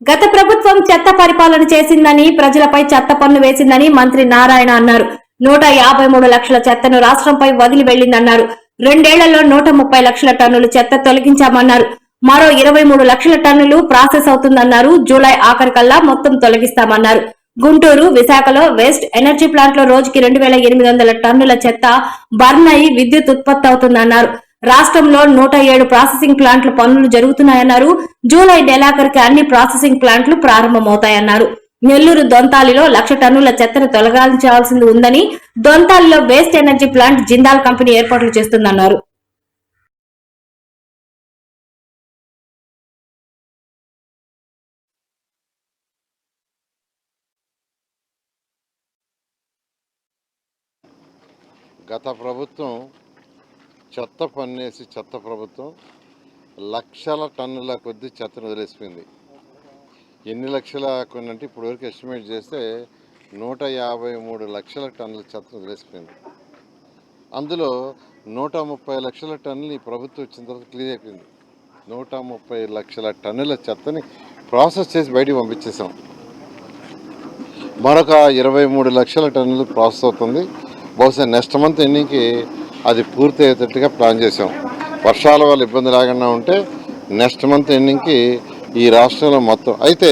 గత ప్రభుత్వం చెత్త పరిపాలన చేసిందని, ప్రజలపై చెత్త పన్ను వేసిందని మంత్రి నారాయణ అన్నారు. 153 లక్షల చెత్తను రాష్ట్రంపై వదిలి వెళ్లిందన్నారు. 2 ఏళ్లలో 130 లక్షల టన్నులు చెత్త తొలగించామన్నారు. మరో 23 లక్షల టన్నులు ప్రాసెస్ అవుతుందన్నారు. జూలై ఆఖరికల్లా మొత్తం తొలగిస్తామన్నారు. గుంటూరు, విశాఖలో వేస్ట్ ఎనర్జీ ప్లాంట్ లో రోజుకి 2800 టన్నుల చెత్త బర్న్ అయి విద్యుత్ ఉత్పత్తి అవుతుందన్నారు. రాష్ట్రంలో 107 ప్రాసెసింగ్ ప్లాంట్ల పనులు జరుగుతున్నాయన్నారు. జూలై నెలాఖరుకి అన్ని ప్రాసెసింగ్ ప్లాంట్లు ప్రారంభమవుతాయన్నారు. నెల్లూరు దొంతాలిలో 1,00,000 టన్నుల చెత్తను తొలగించాల్సి ఉందని, దొంతాలిలో waste energy plant Jindal company ఏర్పాట్లు చేస్తుందన్నారు. గత ప్రభుత్వం చెత్త పన్నేసి చెత్త ప్రభుత్వం లక్షల టన్నుల కొద్ది చెత్తను వదిలేసిపోయింది. ఎన్ని లక్షల కొన్ని అంటే ఇప్పుడు వరకు ఎస్టిమేట్ చేస్తే 153 లక్షల టన్నుల చెత్తను వదిలేసిపోయింది. అందులో 130 లక్షల టన్నులు ఈ ప్రభుత్వం వచ్చిన తర్వాత క్లియర్ అయిపోయింది. 130 లక్షల టన్నుల చెత్తని ప్రాసెస్ చేసి బయటికి పంపించేసాం. మరొక 23 లక్షల టన్నులు ప్రాసెస్ అవుతుంది. బహుశా నెక్స్ట్ మంత్ ఎండింగ్కి అది పూర్తి అయ్యేటట్టుగా ప్లాన్ చేసాం. వర్షాల వల్ల ఇబ్బంది రాకుండా ఉంటే నెక్స్ట్ మంత్ ఎండింగ్కి ఈ రాష్ట్రంలో మొత్తం. అయితే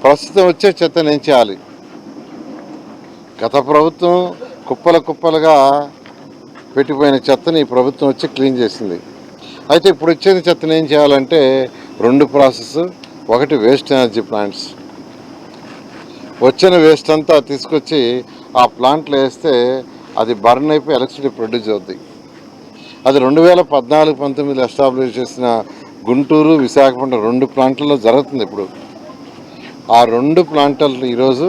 ప్రస్తుతం వచ్చే చెత్తను ఏం చేయాలి? గత ప్రభుత్వం కుప్పలుగా పెట్టిపోయిన చెత్తని ఈ ప్రభుత్వం వచ్చి క్లీన్ చేసింది. అయితే ఇప్పుడు వచ్చేది చెత్తను ఏం చేయాలంటే 2 ప్రాసెస్. ఒకటి వేస్ట్ ఎనర్జీ ప్లాంట్స్. వచ్చిన వేస్ట్ అంతా తీసుకొచ్చి ఆ ప్లాంట్లో వేస్తే అది బర్న్ అయిపోయి ఎలక్ట్రిసిటీ ప్రొడ్యూస్ అవుతుంది. అది 2014-19 ఎస్టాబ్లిష్ చేసిన గుంటూరు, విశాఖపట్నం 2 ప్లాంట్లలో జరుగుతుంది. ఇప్పుడు ఆ 2 ప్లాంట్లు ఈరోజు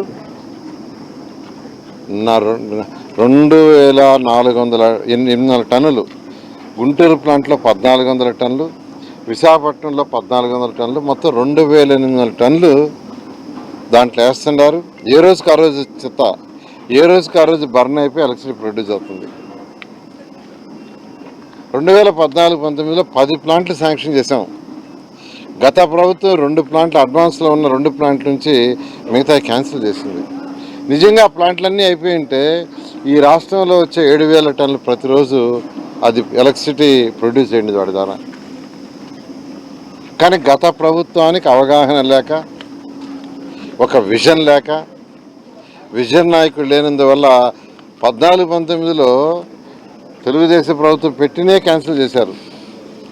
2,400 టన్నులు, గుంటూరు ప్లాంట్లో 1,400 టన్నులు, విశాఖపట్నంలో 1,400 టన్నులు, మొత్తం 2,800 టన్నులు దాంట్లో వేస్తున్నారు. ఏ రోజుకి ఆ రోజు చెత్త, ఏ రోజుకి ఆ రోజు బర్న్ అయిపోయి ఎలక్ట్రిసిటీ ప్రొడ్యూస్ అవుతుంది. 2014-19లో 10 ప్లాంట్లు శాంక్షన్ చేసాం. గత ప్రభుత్వం 2 ప్లాంట్లు అడ్వాన్స్లో ఉన్న 2 ప్లాంట్ల నుంచి మిగతా క్యాన్సిల్ చేసింది. నిజంగా ఆ ప్లాంట్లన్నీ అయిపోయి ఉంటే ఈ రాష్ట్రంలో వచ్చే 7,000 టన్నులు ప్రతిరోజు అది ఎలక్ట్రిసిటీ ప్రొడ్యూస్ చేయండి వాడి ద్వారా. కానీ గత ప్రభుత్వానికి అవగాహన లేక, ఒక విజన్ లేక, విజన్ నాయకుడు లేనందువల్ల 14-19లో తెలుగుదేశం ప్రభుత్వం పెట్టినే క్యాన్సిల్ చేశారు.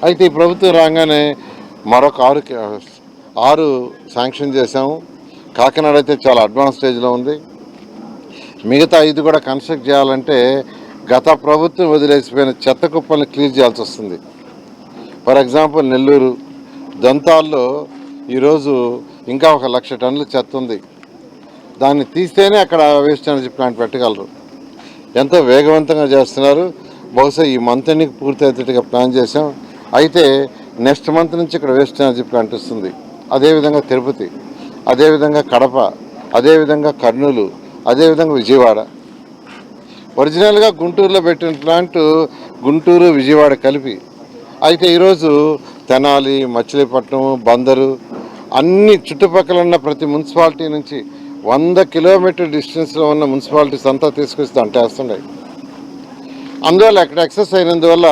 అయితే ఈ ప్రభుత్వం రాగానే మరొక 6 శాంక్షన్ చేశాము. కాకినాడ అయితే చాలా అడ్వాన్స్ స్టేజ్లో ఉంది. మిగతా 5 కూడా కన్స్ట్రక్ట్ చేయాలంటే గత ప్రభుత్వం వదిలేసిపోయిన చెత్త కుప్పల్ని క్లియర్ చేయాల్సి వస్తుంది. ఫర్ ఎగ్జాంపుల్ నెల్లూరు దొంతాల్లో ఈరోజు ఇంకా 1,00,000 టన్నుల చెత్త ఉంది. దాన్ని తీస్తేనే అక్కడ వేస్ట్ ఎనర్జీ ప్లాంట్ పెట్టగలరు. ఎంతో వేగవంతంగా చేస్తున్నారు. బహుశా ఈ మంత్ ఎండింగ్కి పూర్తి అయ్యేటట్టుగా ప్లాన్ చేసాం. అయితే నెక్స్ట్ మంత్ నుంచి ఇక్కడ వేస్ట్ ఎనర్జీ ప్లాంట్ వస్తుంది. అదేవిధంగా తిరుపతి, అదేవిధంగా కడప, అదేవిధంగా కర్నూలు, అదేవిధంగా విజయవాడ. ఒరిజినల్గా గుంటూరులో పెట్టిన ప్లాంట్ గుంటూరు, విజయవాడ కలిపి. అయితే ఈరోజు తెనాలి, మచిలీపట్నం, బందరు అన్ని చుట్టుపక్కల ఉన్న ప్రతి మున్సిపాలిటీ నుంచి 100 కిలోమీటర్ డిస్టెన్స్లో ఉన్న మున్సిపాలిటీస్ అంతా తీసుకొచ్చి అంటేస్తున్నాయి. అందువల్ల అక్కడ ఎక్సెస్ అయినందువల్ల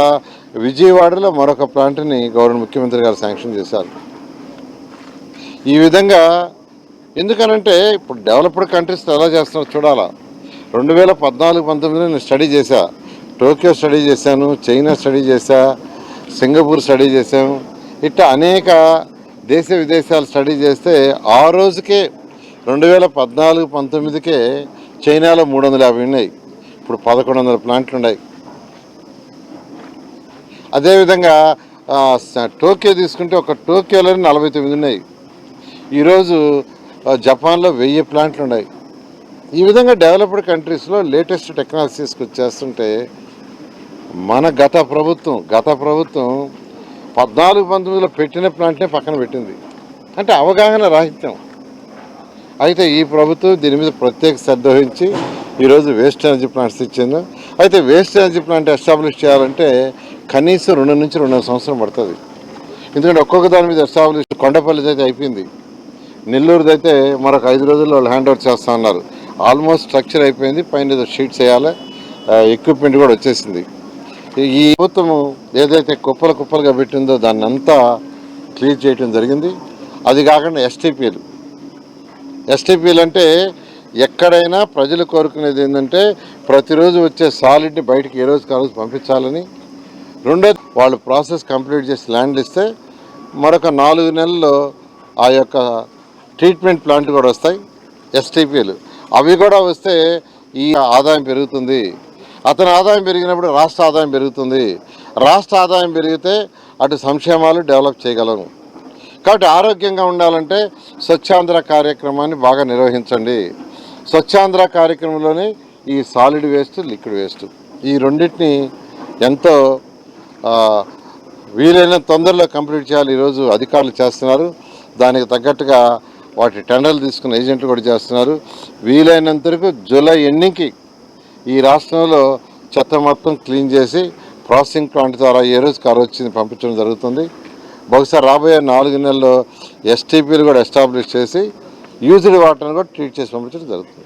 విజయవాడలో మరొక ప్లాంట్ని గవర్నర్ ముఖ్యమంత్రి గారు శాంక్షన్ చేశారు. ఈ విధంగా ఎందుకనంటే ఇప్పుడు డెవలప్డ్ కంట్రీస్ ఎలా చేస్తున్నారో చూడాలా. 2014-19లో నేను స్టడీ చేశా. టోక్యో స్టడీ చేశాను, చైనా స్టడీ చేశా, సింగపూర్ స్టడీ చేశాము. ఇట్లా అనేక దేశ విదేశాలు స్టడీ చేస్తే ఆ రోజుకే 2014-19కే చైనాలో 350 ఉన్నాయి. ఇప్పుడు 1,100 ప్లాంట్లు ఉన్నాయి. అదేవిధంగా టోక్యో తీసుకుంటే ఒక టోక్యోలో 49 ఉన్నాయి. ఈరోజు జపాన్లో 1000 ప్లాంట్లు ఉన్నాయి. ఈ విధంగా డెవలప్డ్ కంట్రీస్లో లేటెస్ట్ టెక్నాలజీస్ వచ్చేస్తుంటే మన గత ప్రభుత్వం 14-19లో పెట్టిన ప్లాంట్నే పక్కన పెట్టింది. అంటే అవగాహన రాహిత్యం. అయితే ఈ ప్రభుత్వం దీని మీద ప్రత్యేక శ్రద్ధ వహించి ఈరోజు వేస్ట్ ఎనర్జీ ప్లాంట్స్ ఇచ్చింది. అయితే వేస్ట్ ఎనర్జీ ప్లాంట్ ఎస్టాబ్లిష్ చేయాలంటే కనీసం 2 నుంచి 2.5 సంవత్సరం పడుతుంది. ఎందుకంటే ఒక్కొక్క దాని మీద ఎస్టాబ్లిష్ కొండపల్లి అయితే అయిపోయింది. నెల్లూరుదైతే మరొక 5 రోజుల్లో వాళ్ళు హ్యాండ్ ఓవర్ చేస్తా ఉన్నారు. ఆల్మోస్ట్ స్ట్రక్చర్ అయిపోయింది, పైన ఏదో షీట్స్ వేయాలి, ఎక్విప్మెంట్ కూడా వచ్చేసింది. ఈ ప్రభుత్వం ఏదైతే కుప్పలుగా పెట్టిందో దాన్ని అంతా క్లియర్ చేయడం జరిగింది. అది కాకుండా ఎస్టీపీలు అంటే ఎక్కడైనా ప్రజలు కోరుకునేది ఏంటంటే ప్రతిరోజు వచ్చే సాలిడ్ని బయటికి ఏ రోజుకి ఆ రోజు పంపించాలని. రెండోది వాళ్ళు ప్రాసెస్ కంప్లీట్ చేసి ల్యాండ్లు ఇస్తే మరొక 4 నెలల్లో ఆ యొక్క ట్రీట్మెంట్ ప్లాంట్ కూడా వస్తాయి ఎస్టీపీలు. అవి కూడా వస్తే ఈ ఆదాయం పెరుగుతుంది. అతని ఆదాయం పెరిగినప్పుడు రాష్ట్ర ఆదాయం పెరుగుతుంది. రాష్ట్ర ఆదాయం పెరిగితే అటు సంక్షేమాలు డెవలప్ చేయగలము. కాబట్టి ఆరోగ్యంగా ఉండాలంటే స్వచ్ఛాంధ్ర కార్యక్రమాన్ని బాగా నిర్వహించండి. స్వచ్ఛాంధ్ర కార్యక్రమంలోనే ఈ సాలిడ్ వేస్ట్, లిక్విడ్ వేస్ట్ ఈ రెండింటిని ఎంతో వీలైన తొందరలో కంప్లీట్ చేయాలి. ఈరోజు అధికారులు చేస్తున్నారు. దానికి తగ్గట్టుగా వాటి టెండర్లు తీసుకున్న ఏజెంట్లు కూడా చేస్తున్నారు. వీలైనంత వరకు జూలై ఎండింగ్కి ఈ రాష్ట్రంలో చెత్త మొత్తం క్లీన్ చేసి ప్రాసెసింగ్ ప్లాంట్ ద్వారా ఏ రోజుకి ఆ రోజు పంపించడం జరుగుతుంది. బహుశా రాబోయే 4 నెలల్లో ఎస్టీపీలు కూడా ఎస్టాబ్లిష్ చేసి యూజ్డ్ వాటర్ని కూడా ట్రీట్ చేసి పంపించడం జరుగుతుంది.